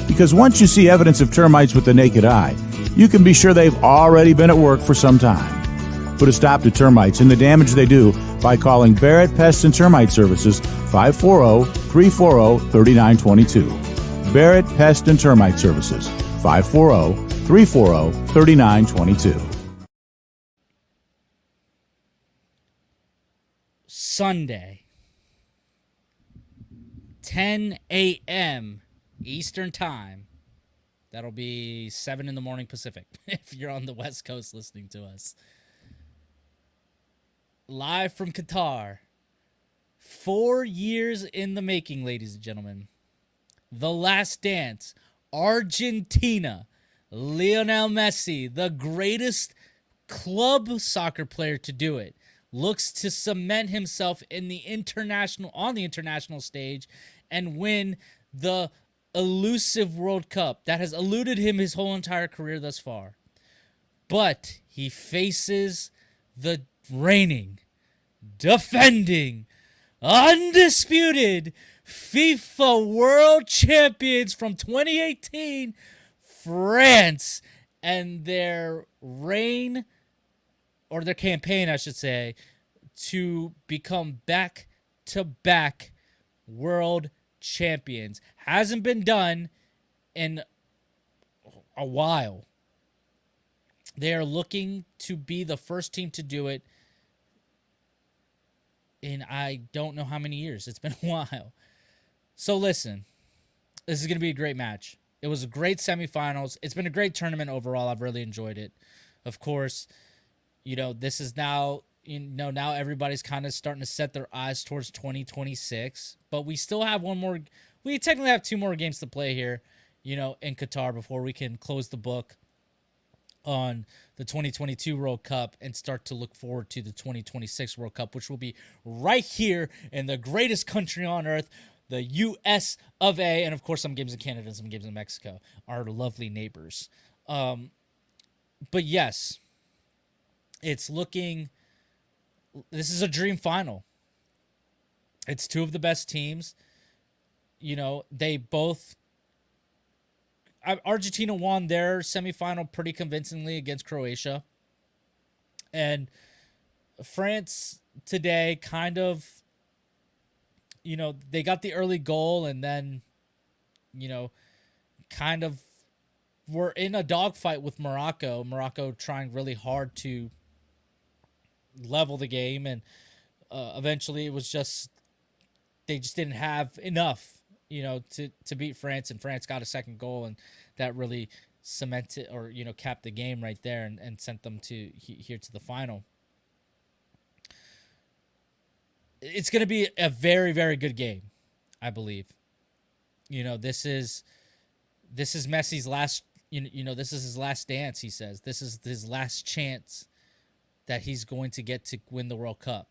Because once you see evidence of termites with the naked eye, you can be sure they've already been at work for some time. Put a stop to termites and the damage they do by calling Barrett Pest and Termite Services 540-340-3922. Barrett Pest and Termite Services 540-340-3922. Sunday, 10 a.m. Eastern Time. That'll be 7 in the morning Pacific if you're on the West Coast listening to us. Live from Qatar. 4 years in the making, ladies and gentlemen. The Last Dance. Argentina. Lionel Messi, the greatest club soccer player to do it, looks to cement himself on the international stage and win the elusive World Cup that has eluded him his whole entire career thus far. But he faces the reigning, defending, undisputed FIFA World Champions from 2018, France, and their reign, or their campaign, I should say, to become back-to-back world champions. Hasn't been done in a while. They are looking to be the first team to do it in I don't know how many years. It's been a while. So listen, this is going to be a great match. It was a great semifinals. It's been a great tournament overall. I've really enjoyed it. Of course, this is now, now everybody's kind of starting to set their eyes towards 2026, but we still have we technically have 2 more games to play here, in Qatar before we can close the book on the 2022 World Cup and start to look forward to the 2026 World Cup, which will be right here in the greatest country on earth, the U.S. of A. And, of course, some games in Canada and some games in Mexico, our lovely neighbors. But, yes, it's looking – this is a dream final. It's 2 of the best teams. They both – Argentina won their semifinal pretty convincingly against Croatia. And France today kind of – they got the early goal and then, kind of were in a dogfight with Morocco. Morocco trying really hard to level the game, and eventually it was just they just didn't have enough to beat France, and France got a second goal, and that really cemented or capped the game right there and sent them to here to the final. It's going to be a very, very good game, I believe. This is Messi's last. This is his last dance. He says this is his last chance that he's going to get to win the World Cup.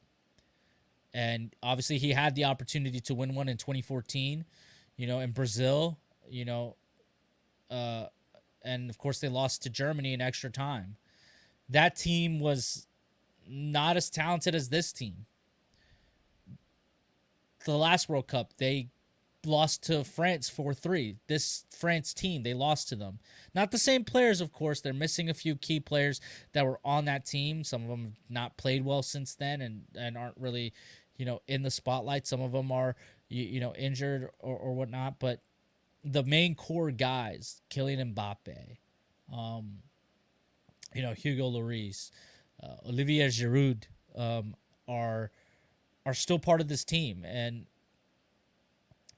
And obviously, he had the opportunity to win one in 2014. In Brazil. And of course, they lost to Germany in extra time. That team was not as talented as this team. The last World Cup, they lost to France 4-3. This France team, they lost to them. Not the same players, of course. They're missing a few key players that were on that team. Some of them have not played well since then and aren't really, in the spotlight. Some of them are, injured or whatnot. But the main core guys, Kylian Mbappe, Hugo Lloris, Olivier Giroud, are still part of this team. And,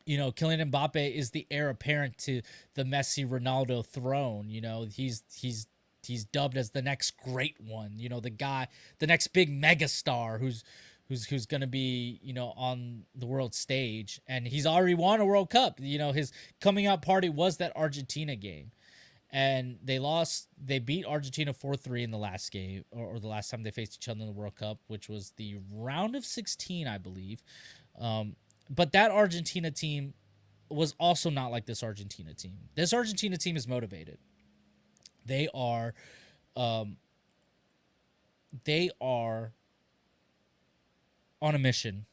Kylian Mbappe is the heir apparent to the Messi Ronaldo throne. He's dubbed as the next great one, the next big megastar who's going to be, on the world stage. And he's already won a World Cup. His coming out party was that Argentina game. And they beat Argentina 4-3 in the last game, or the last time they faced each other in the World Cup, which was the round of 16, I believe. But that Argentina team was also not like this Argentina team. This Argentina team is motivated. They are on a mission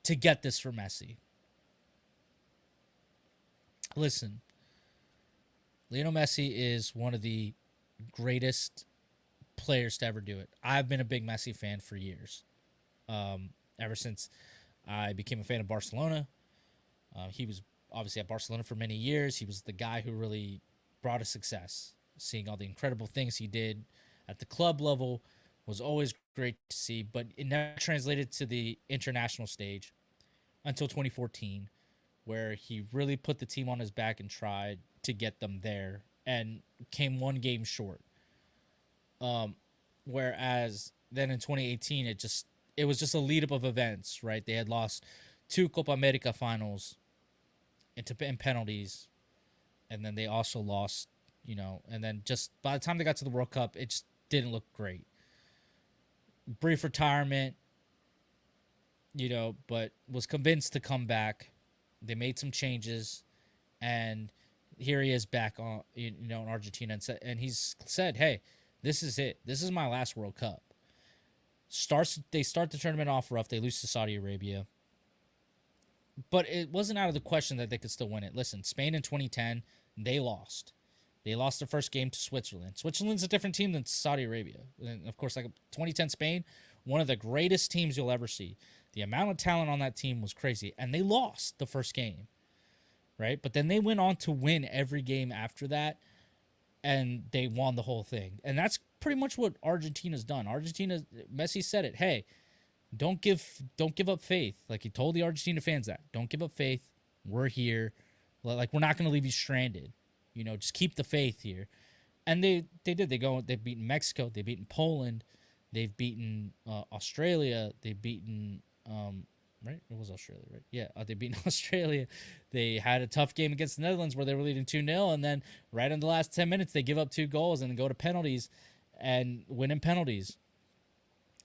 to get this for Messi. Listen, Lionel Messi is one of the greatest players to ever do it. I've been a big Messi fan for years. Ever since I became a fan of Barcelona. He was obviously at Barcelona for many years. He was the guy who really brought us success. Seeing all the incredible things he did at the club level was always great to see, but it never translated to the international stage until 2014, where he really put the team on his back and tried to get them there and came one game short. Whereas then in 2018, it was just a lead up of events, right? They had lost 2 Copa America finals in penalties, and then they also lost, and then just by the time they got to the World Cup, it just didn't look great. Brief retirement, but was convinced to come back. They made some changes, and here he is back on, in Argentina, and he's said, "Hey, this is it. This is my last World Cup." They start the tournament off rough. They lose to Saudi Arabia, but it wasn't out of the question that they could still win it. Listen, Spain in 2010, they lost. They lost their first game to Switzerland. Switzerland's a different team than Saudi Arabia. And of course, like 2010 Spain, one of the greatest teams you'll ever see. The amount of talent on that team was crazy. And they lost the first game, right? But then they went on to win every game after that, and they won the whole thing. And that's pretty much what Argentina's done. Messi said it. Hey, don't give up faith. Like, he told the Argentina fans that. Don't give up faith. We're here. Like, we're not going to leave you stranded. Just keep the faith here. And they did. They've beaten Mexico. They've beaten Poland. They've beaten Australia. They've beaten, right? It was Australia, right? Yeah, they've beaten Australia. They had a tough game against the Netherlands where they were leading 2-0. And then right in the last 10 minutes, they give up 2 goals and go to penalties and win in penalties.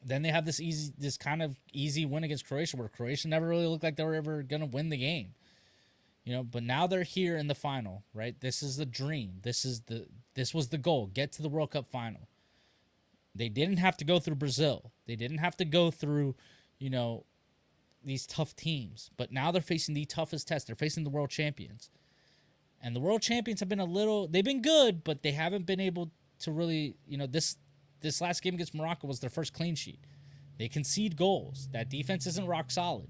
Then they have this kind of easy win against Croatia, where Croatia never really looked like they were ever going to win the game. But now they're here in the final, right? This is the dream. This was the goal. Get to the World Cup final. They didn't have to go through Brazil. They didn't have to go through, these tough teams. But now they're facing the toughest test. They're facing the world champions. And the world champions have been they've been good, but they haven't been able to really, this last game against Morocco was their first clean sheet. They concede goals. That defense isn't rock solid.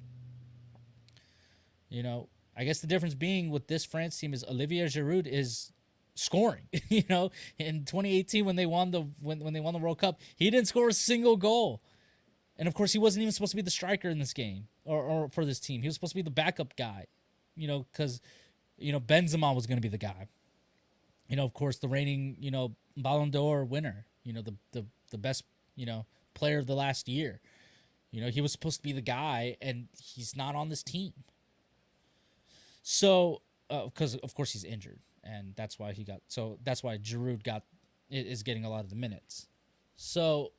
I guess the difference being with this France team is Olivier Giroud is scoring. In 2018 when they won the World Cup, he didn't score a single goal, and of course he wasn't even supposed to be the striker in this game or for this team. He was supposed to be the backup guy, because Benzema was going to be the guy. Of course, the reigning Ballon d'Or winner. The best player of the last year. He was supposed to be the guy, and he's not on this team. So, because of course he's injured, and that's why that's why Giroud is getting a lot of the minutes. So,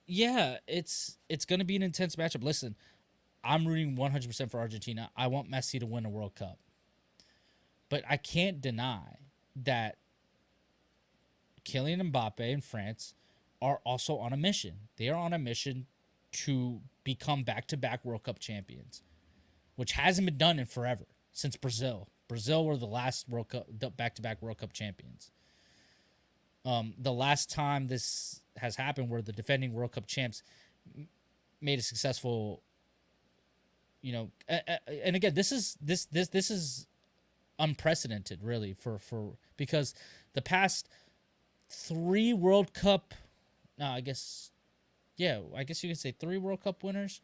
yeah, it's going to be an intense matchup. Listen, I'm rooting 100% for Argentina. I want Messi to win a World Cup. But I can't deny that Kylian Mbappe and France are also on a mission. They are on a mission to become back-to-back World Cup champions, which hasn't been done in forever, since Brazil. Brazil were the last back-to-back World Cup champions. The last time this has happened, where the defending World Cup champs made a successful, and again, this is unprecedented, really, for because the past 3 World Cup, I guess you could say 3 World Cup winners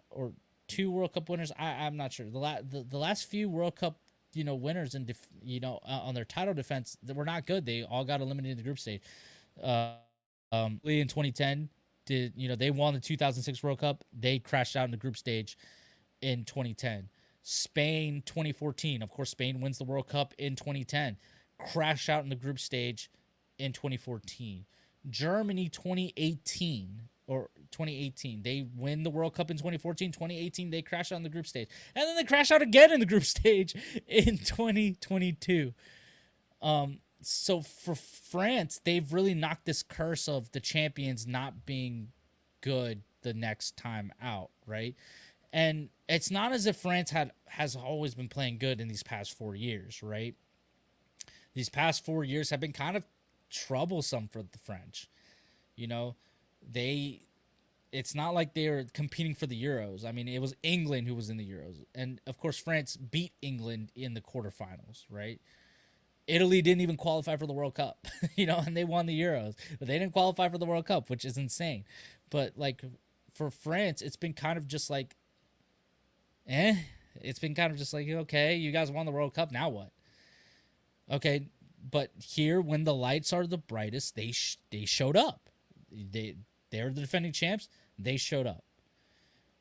or 2 World Cup winners. I'm not sure. The last few World Cup winners and on their title defense, that were not good. They all got eliminated in the group stage. In 2010, they won the 2006 World Cup. They crashed out in the group stage in 2010. Spain 2014, of course, Spain wins the World Cup in 2010, crash out in the group stage in 2014. Germany 2018, they win the World Cup in 2014. 2018, they crash out in the group stage, and then they crash out again in the group stage in 2022. So for France, they've really knocked this curse of the champions not being good the next time out, right? And it's not as if France has always been playing good in these past 4 years, right? These past 4 years have been kind of troublesome for the French. It's not like they're competing for the Euros. I mean, it was England who was in the Euros. And, of course, France beat England in the quarterfinals, right? Italy didn't even qualify for the World Cup, and they won the Euros. But they didn't qualify for the World Cup, which is insane. But, for France, it's been kind of just like, it's been kind of just like, okay, you guys won the World Cup, now what? Okay, but here, when the lights are the brightest, they showed up. They're the defending champs. They showed up,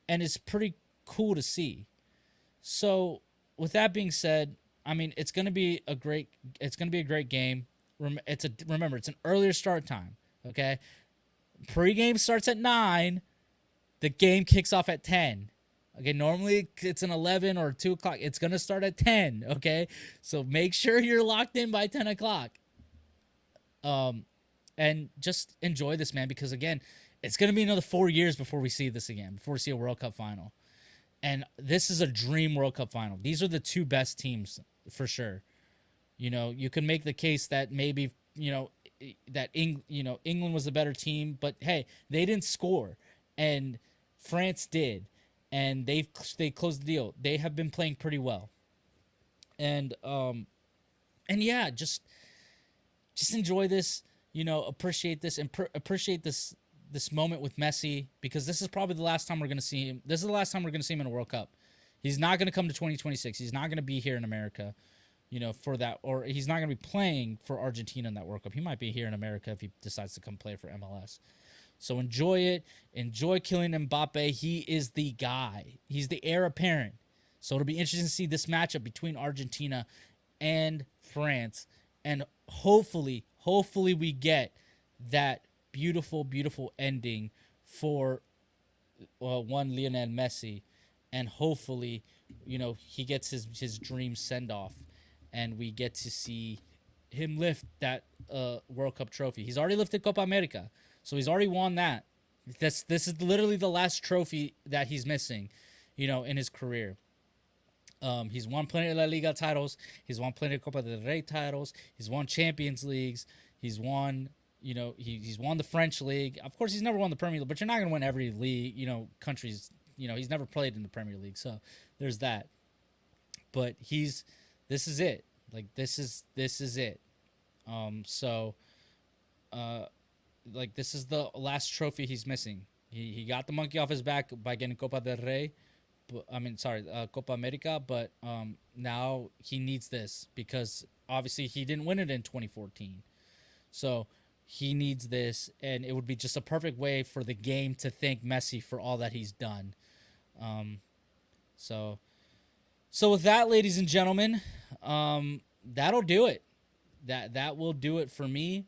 and it's pretty cool to see. So, with that being said, I mean, it's gonna be a great game. Remember, it's an earlier start time. Okay, pre-game starts at 9. The game kicks off at 10. Okay, normally it's an 11 or 2 o'clock. It's going to start at 10, okay? So make sure you're locked in by 10 o'clock. And just enjoy this, man, because, again, it's going to be another 4 years before we see this again, before we see a World Cup final. And this is a dream World Cup final. These are the 2 best teams for sure. You can make the case that maybe, England was the better team, but, hey, they didn't score, and France did. And they closed the deal. They have been playing pretty well, and yeah, just enjoy this, appreciate this, and appreciate this moment with Messi, because this is probably the last time we're gonna see him. This is the last time we're gonna see him in a World Cup. He's not gonna come to 2026. He's not gonna be here in America, for that, or he's not gonna be playing for Argentina in that World Cup. He might be here in America if he decides to come play for MLS. So enjoy it. Enjoy Kylian Mbappe. He is the guy. He's the heir apparent. So it'll be interesting to see this matchup between Argentina and France. And hopefully we get that beautiful, beautiful ending for one Lionel Messi. And hopefully, he gets his dream send-off. And we get to see him lift that World Cup trophy. He's already lifted Copa America. So he's already won that. This is literally the last trophy that he's missing, in his career. He's won plenty of La Liga titles. He's won plenty of Copa del Rey titles. He's won Champions Leagues. He's won, he's won the French League. Of course, he's never won the Premier League, but you're not going to win every league, countries. He's never played in the Premier League. So there's that. But this is it. This is it. This is the last trophy he's missing. He got the monkey off his back by getting Copa del Rey, Copa America, but now he needs this because obviously he didn't win it in 2014. So he needs this, and it would be just a perfect way for the game to thank Messi for all that he's done. So with that, ladies and gentlemen, that'll do it. That will do it for me.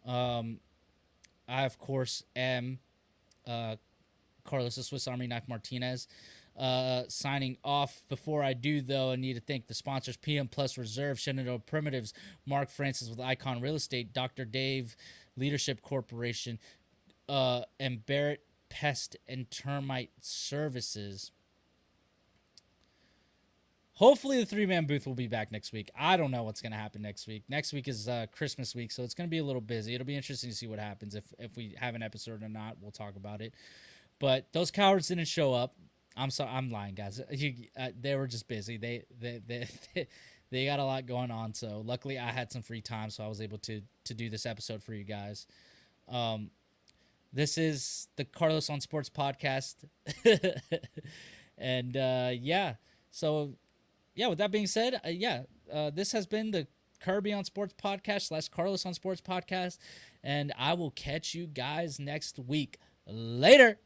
I of course am Carlos the Swiss Army Knife Martinez. Signing off. Before I do, though, I need to thank the sponsors: PM Plus Reserve, Shenandoah Primitives, Mark Francis with Icon Real Estate, Dr. Dave Leadership Corporation, and Barrett Pest and Termite Services. Hopefully the 3-man booth will be back next week. I don't know what's going to happen next week. Next week is Christmas week, so it's going to be a little busy. It'll be interesting to see what happens. If we have an episode or not, we'll talk about it. But those cowards didn't show up. I'm sorry. I'm lying, guys. They were just busy. They got a lot going on. So luckily I had some free time, so I was able to do this episode for you guys. This is the Carlos on Sports podcast. And yeah. So yeah, with that being said, this has been the Kirby on Sports podcast / Carlos on Sports podcast. And I will catch you guys next week. Later.